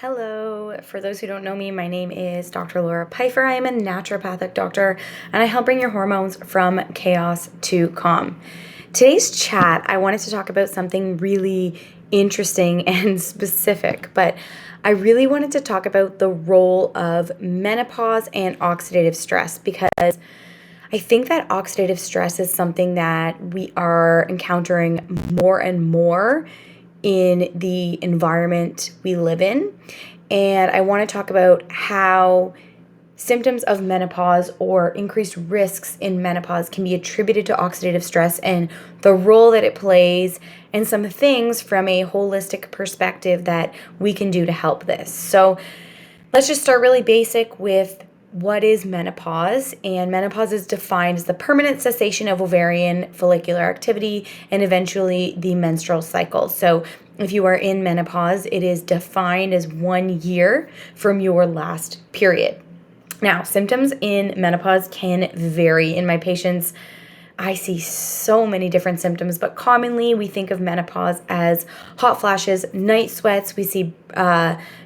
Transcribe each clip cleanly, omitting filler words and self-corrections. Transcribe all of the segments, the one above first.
Hello. For those who don't know me, my name is Dr. Laura Pfeiffer. I am a naturopathic doctor and I help bring your hormones from chaos to calm. Today's chat, I wanted to talk about something really interesting and specific, but I really wanted to talk about the role of menopause and oxidative stress because I think that oxidative stress is something that we are encountering more and more in the environment we live in. And I want to talk about how symptoms of menopause or increased risks in menopause can be attributed to oxidative stress and the role that it plays, and some things from a holistic perspective that we can do to help this. So let's just start really basic with what is menopause. And menopause is defined as the permanent cessation of ovarian follicular activity and eventually the menstrual cycle. So if you are in menopause, it is defined as 1 year from your last period. Now, symptoms in menopause can vary. In my patients, I see so many different symptoms, but commonly we think of menopause as hot flashes, night sweats. We see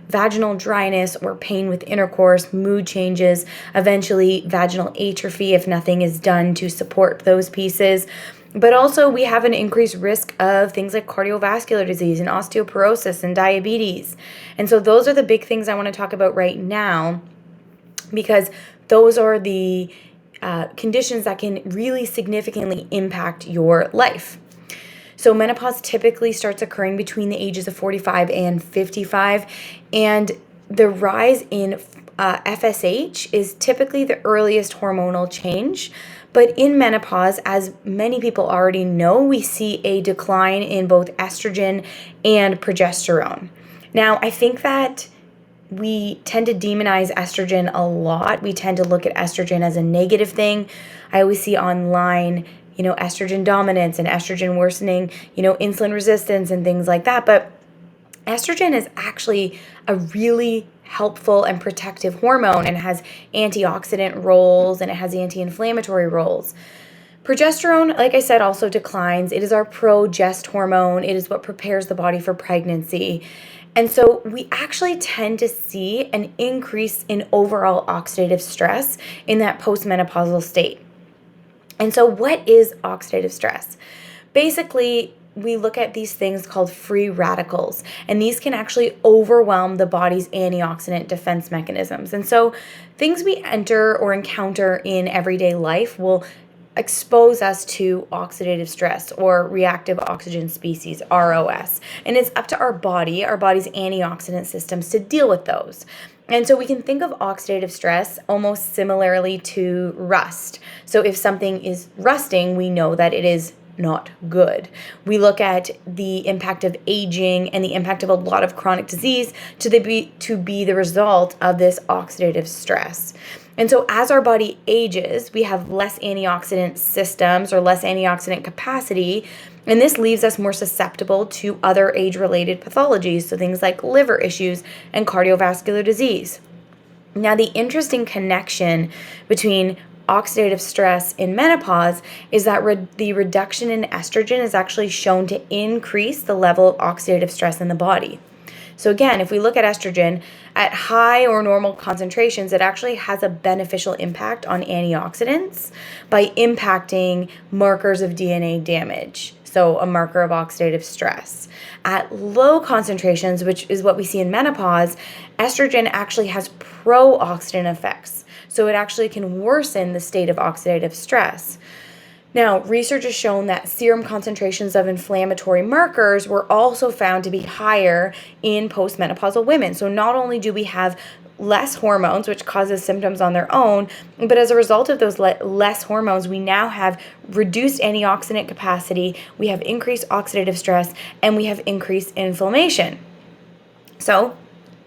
vaginal dryness or pain with intercourse, mood changes, eventually vaginal atrophy if nothing is done to support those pieces. But also we have an increased risk of things like cardiovascular disease and osteoporosis and diabetes. And so those are the big things I want to talk about right now, because those are the conditions that can really significantly impact your life. So menopause typically starts occurring between the ages of 45 and 55, and the rise in FSH is typically the earliest hormonal change. But in menopause, as many people already know, we see a decline in both estrogen and progesterone. Now, I think that we tend to demonize estrogen a lot. We tend to look at estrogen as a negative thing. I always see online, estrogen dominance and estrogen worsening, insulin resistance and things like that. But estrogen is actually a really helpful and protective hormone, and it has antioxidant roles and it has anti-inflammatory roles. Progesterone, like I said, also declines. It is our progest hormone. It is what prepares the body for pregnancy. And so we actually tend to see an increase in overall oxidative stress in that postmenopausal state. And so what is oxidative stress? Basically, we look at these things called free radicals, and these can actually overwhelm the body's antioxidant defense mechanisms. And so things we enter or encounter in everyday life will expose us to oxidative stress or reactive oxygen species, ROS. And it's up to our body's antioxidant systems to deal with those. And so we can think of oxidative stress almost similarly to rust. So if something is rusting, we know that it is not good. We look at the impact of aging and the impact of a lot of chronic disease to be the result of this oxidative stress. And so as our body ages, we have less antioxidant systems or less antioxidant capacity, and this leaves us more susceptible to other age-related pathologies, so things like liver issues and cardiovascular disease. Now, the interesting connection between oxidative stress in menopause is that the reduction in estrogen is actually shown to increase the level of oxidative stress in the body. So again, if we look at estrogen at high or normal concentrations, it actually has a beneficial impact on antioxidants by impacting markers of DNA damage, so a marker of oxidative stress. At low concentrations, which is what we see in menopause, estrogen actually has pro-oxidant effects. So it actually can worsen the state of oxidative stress. Now, research has shown that serum concentrations of inflammatory markers were also found to be higher in postmenopausal women. So not only do we have less hormones, which causes symptoms on their own, but as a result of those less hormones, we now have reduced antioxidant capacity, we have increased oxidative stress, and we have increased inflammation. So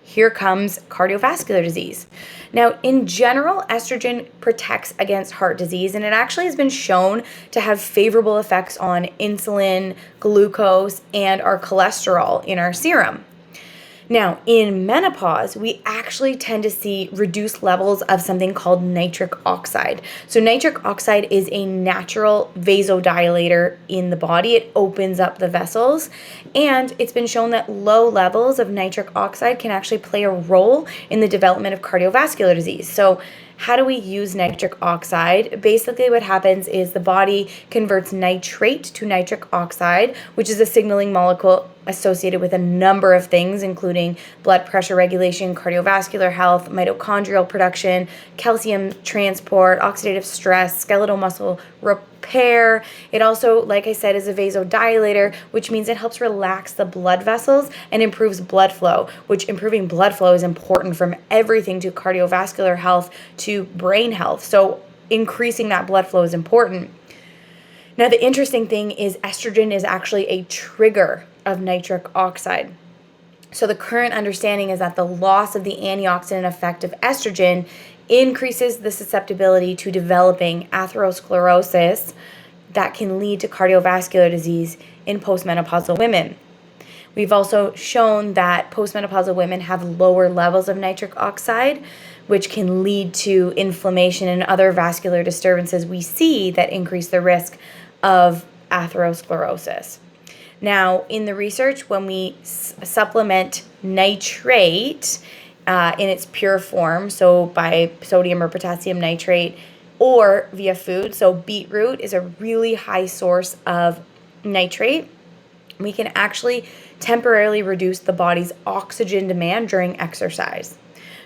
here comes cardiovascular disease. Now, in general, estrogen protects against heart disease, and it actually has been shown to have favorable effects on insulin, glucose, and our cholesterol in our serum. Now, in menopause, we actually tend to see reduced levels of something called nitric oxide. So, nitric oxide is a natural vasodilator in the body. It opens up the vessels, and it's been shown that low levels of nitric oxide can actually play a role in the development of cardiovascular disease. So, how do we use nitric oxide? Basically, what happens is the body converts nitrate to nitric oxide, which is a signaling molecule associated with a number of things, including blood pressure regulation, cardiovascular health, mitochondrial production, calcium transport, oxidative stress, skeletal muscle repair. It also, like I said, is a vasodilator, which means it helps relax the blood vessels and improves blood flow, which improving blood flow is important from everything to cardiovascular health to brain health. So increasing that blood flow is important. Now, the interesting thing is estrogen is actually a trigger of nitric oxide. So the current understanding is that the loss of the antioxidant effect of estrogen increases the susceptibility to developing atherosclerosis that can lead to cardiovascular disease in postmenopausal women. We've also shown that postmenopausal women have lower levels of nitric oxide, which can lead to inflammation and other vascular disturbances we see that increase the risk of atherosclerosis. Now, in the research, when we supplement nitrate in its pure form, so by sodium or potassium nitrate, or via food, so beetroot is a really high source of nitrate, we can actually temporarily reduce the body's oxygen demand during exercise.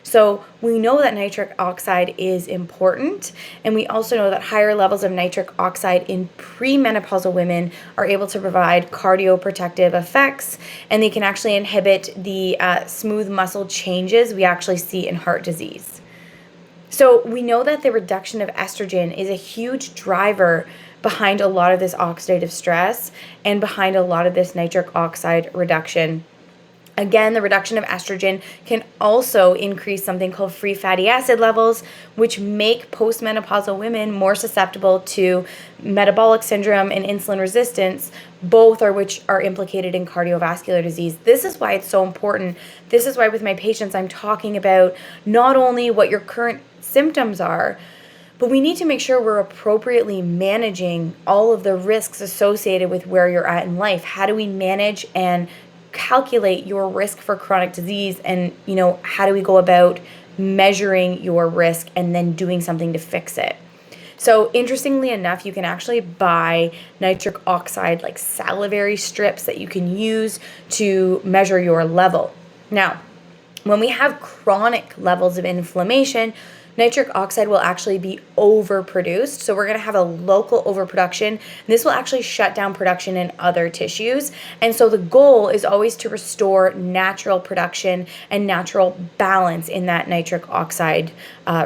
So we know that nitric oxide is important, and we also know that higher levels of nitric oxide in premenopausal women are able to provide cardioprotective effects, and they can actually inhibit the smooth muscle changes we actually see in heart disease. So we know that the reduction of estrogen is a huge driver behind a lot of this oxidative stress and behind a lot of this nitric oxide reduction. Again, the reduction of estrogen can also increase something called free fatty acid levels, which make postmenopausal women more susceptible to metabolic syndrome and insulin resistance, both are which are implicated in cardiovascular disease. This is why it's so important. This is why with my patients I'm talking about not only what your current symptoms are, but we need to make sure we're appropriately managing all of the risks associated with where you're at in life. How do we manage and calculate your risk for chronic disease, and how do we go about measuring your risk and then doing something to fix it? So interestingly enough, you can actually buy nitric oxide like salivary strips that you can use to measure your level. Now, when we have chronic levels of inflammation, nitric oxide will actually be overproduced. So we're going to have a local overproduction. And this will actually shut down production in other tissues. And so the goal is always to restore natural production and natural balance in that nitric oxide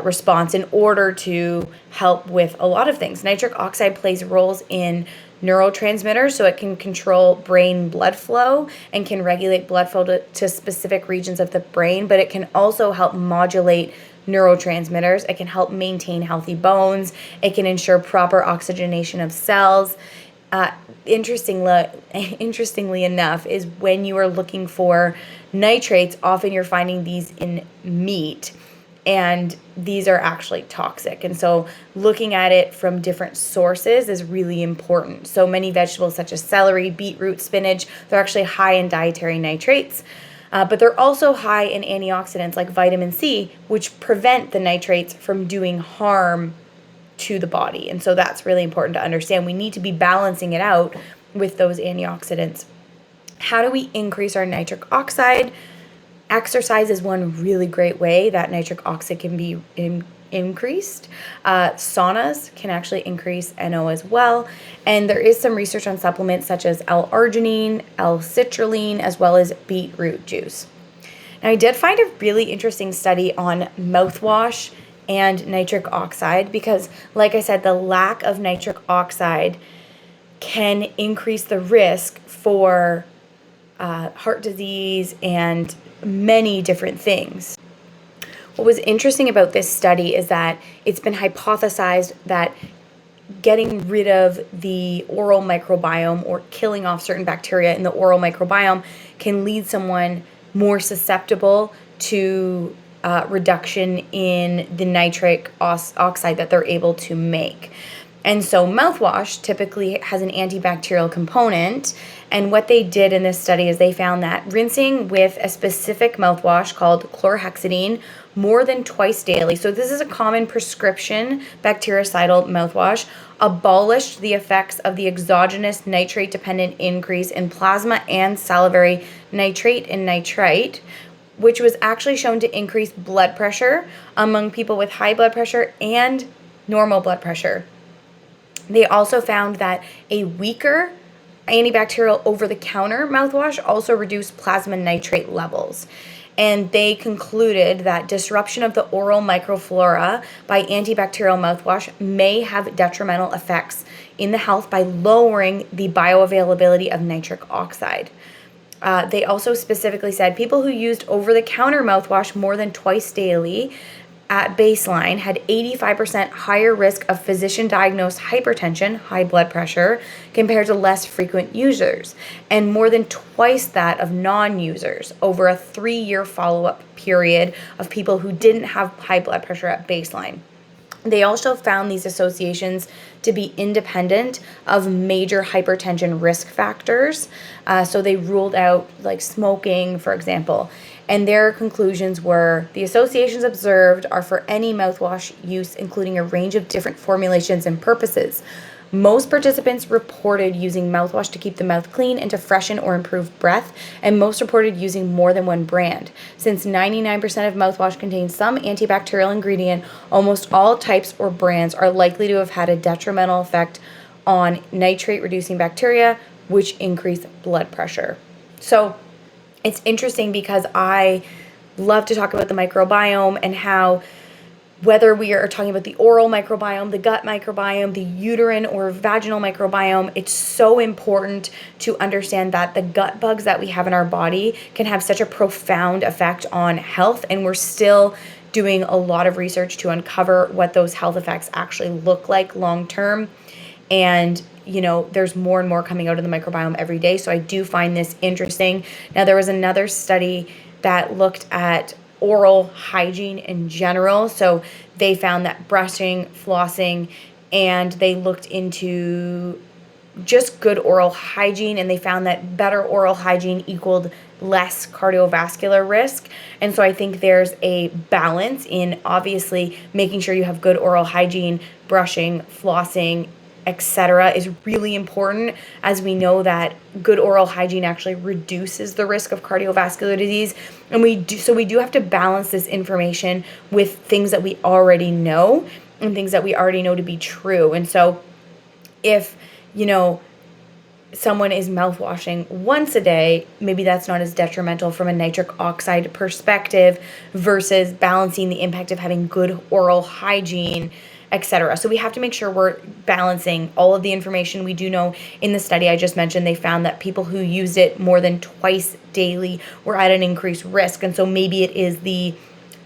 response in order to help with a lot of things. Nitric oxide plays roles in neurotransmitters, so it can control brain blood flow and can regulate blood flow to specific regions of the brain, but it can also help modulate neurotransmitters. It can help maintain healthy bones. It can ensure proper oxygenation of cells. Interestingly enough, is when you are looking for nitrates, often you're finding these in meat, and these are actually toxic. And so looking at it from different sources is really important. So many vegetables such as celery, beetroot, spinach, they're actually high in dietary nitrates. But they're also high in antioxidants like vitamin C, which prevent the nitrates from doing harm to the body. And so that's really important to understand. We need to be balancing it out with those antioxidants. How do we increase our nitric oxide? Exercise is one really great way that nitric oxide can be increased. Saunas can actually increase NO as well. And there is some research on supplements such as L-arginine, L-citrulline, as well as beetroot juice. Now, I did find a really interesting study on mouthwash and nitric oxide because, like I said, the lack of nitric oxide can increase the risk for heart disease and many different things. What was interesting about this study is that it's been hypothesized that getting rid of the oral microbiome or killing off certain bacteria in the oral microbiome can lead someone more susceptible to reduction in the nitric oxide that they're able to make. And so mouthwash typically has an antibacterial component. And what they did in this study is they found that rinsing with a specific mouthwash called chlorhexidine more than twice daily, so this is a common prescription bactericidal mouthwash, abolished the effects of the exogenous nitrate-dependent increase in plasma and salivary nitrate and nitrite, which was actually shown to increase blood pressure among people with high blood pressure and normal blood pressure. They also found that a weaker antibacterial over-the-counter mouthwash also reduced plasma nitrate levels. And they concluded that disruption of the oral microflora by antibacterial mouthwash may have detrimental effects in the health by lowering the bioavailability of nitric oxide. They also specifically said people who used over-the-counter mouthwash more than twice daily at baseline had 85% higher risk of physician-diagnosed hypertension, high blood pressure, compared to less frequent users, and more than twice that of non-users over a 3-year follow-up period of people who didn't have high blood pressure at baseline. They also found these associations to be independent of major hypertension risk factors. So they ruled out like smoking, for example. And their conclusions were the associations observed are for any mouthwash use, including a range of different formulations and purposes. Most participants reported using mouthwash to keep the mouth clean and to freshen or improve breath, and most reported using more than one brand. Since 99% of mouthwash contains some antibacterial ingredient, almost all types or brands are likely to have had a detrimental effect on nitrate-reducing bacteria, which increase blood pressure. So it's interesting because I love to talk about the microbiome and how whether we are talking about the oral microbiome, the gut microbiome, the uterine or vaginal microbiome, it's so important to understand that the gut bugs that we have in our body can have such a profound effect on health, and we're still doing a lot of research to uncover what those health effects actually look like long term. And there's more and more coming out of the microbiome every day, so I do find this interesting. Now, there was another study that looked at oral hygiene in general. So they found that brushing, flossing, and they looked into just good oral hygiene, and they found that better oral hygiene equaled less cardiovascular risk. And so I think there's a balance in obviously making sure you have good oral hygiene, brushing, flossing, etc. is really important, as we know that good oral hygiene actually reduces the risk of cardiovascular disease. And we do have to balance this information with things that we already know and things that we already know to be true. And so if someone is mouthwashing once a day, maybe that's not as detrimental from a nitric oxide perspective versus balancing the impact of having good oral hygiene, etc. So we have to make sure we're balancing all of the information. We do know in the study I just mentioned, they found that people who used it more than twice daily were at an increased risk. And so maybe it is the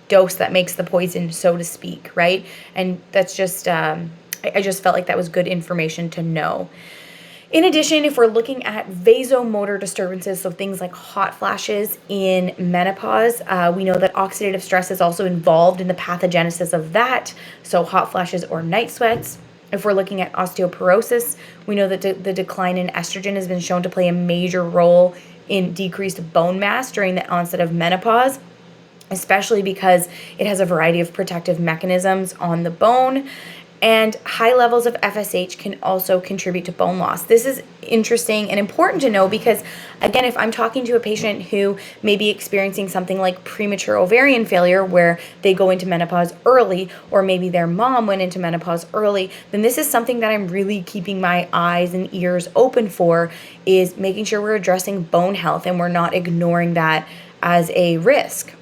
dose that makes the poison, so to speak, right? And that's just, I just felt like that was good information to know. In addition, if we're looking at vasomotor disturbances, so things like hot flashes in menopause, we know that oxidative stress is also involved in the pathogenesis of that, so hot flashes or night sweats. If we're looking at osteoporosis, we know that the decline in estrogen has been shown to play a major role in decreased bone mass during the onset of menopause, especially because it has a variety of protective mechanisms on the bone. And high levels of FSH can also contribute to bone loss. This is interesting and important to know because, again, if I'm talking to a patient who may be experiencing something like premature ovarian failure where they go into menopause early, or maybe their mom went into menopause early, then this is something that I'm really keeping my eyes and ears open for, is making sure we're addressing bone health and we're not ignoring that as a risk.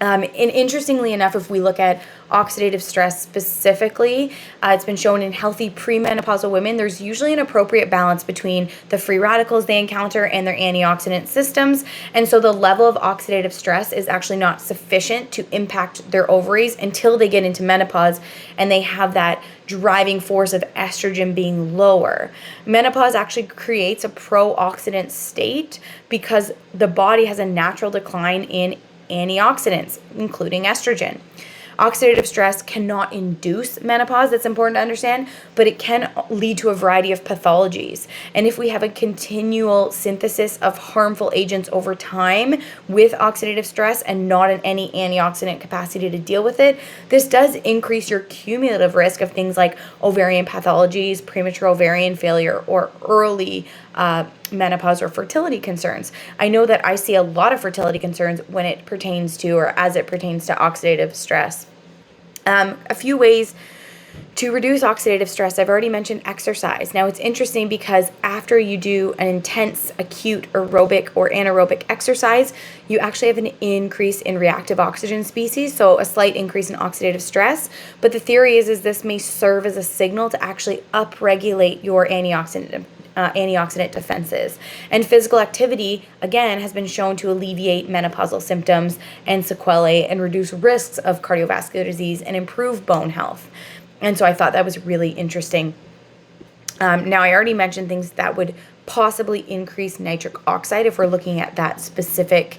And interestingly enough, if we look at oxidative stress specifically, it's been shown in healthy premenopausal women, there's usually an appropriate balance between the free radicals they encounter and their antioxidant systems. And so the level of oxidative stress is actually not sufficient to impact their ovaries until they get into menopause and they have that driving force of estrogen being lower. Menopause actually creates a pro-oxidant state because the body has a natural decline in antioxidants, including estrogen. Oxidative stress cannot induce menopause, that's important to understand, but it can lead to a variety of pathologies. And if we have a continual synthesis of harmful agents over time with oxidative stress and not any antioxidant capacity to deal with it, this does increase your cumulative risk of things like ovarian pathologies, premature ovarian failure, or early menopause or fertility concerns. I know that I see a lot of fertility concerns when it pertains to, or as it pertains to, oxidative stress. A few ways to reduce oxidative stress. I've already mentioned exercise. Now it's interesting because after you do an intense acute aerobic or anaerobic exercise, you actually have an increase in reactive oxygen species, so a slight increase in oxidative stress. But the theory is this may serve as a signal to actually upregulate your antioxidant defenses. And physical activity, again, has been shown to alleviate menopausal symptoms and sequelae and reduce risks of cardiovascular disease and improve bone health. And so I thought that was really interesting. Now, I already mentioned things that would possibly increase nitric oxide if we're looking at that specific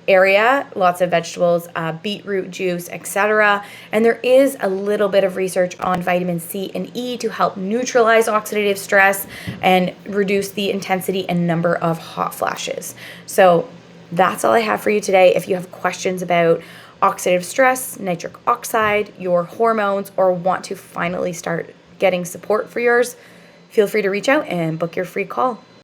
area, lots of vegetables, beetroot juice, etc. And there is a little bit of research on vitamin C and E to help neutralize oxidative stress and reduce the intensity and number of hot flashes. So that's all I have for you today. If you have questions about oxidative stress, nitric oxide, your hormones, or want to finally start getting support for yours, feel free to reach out and book your free call.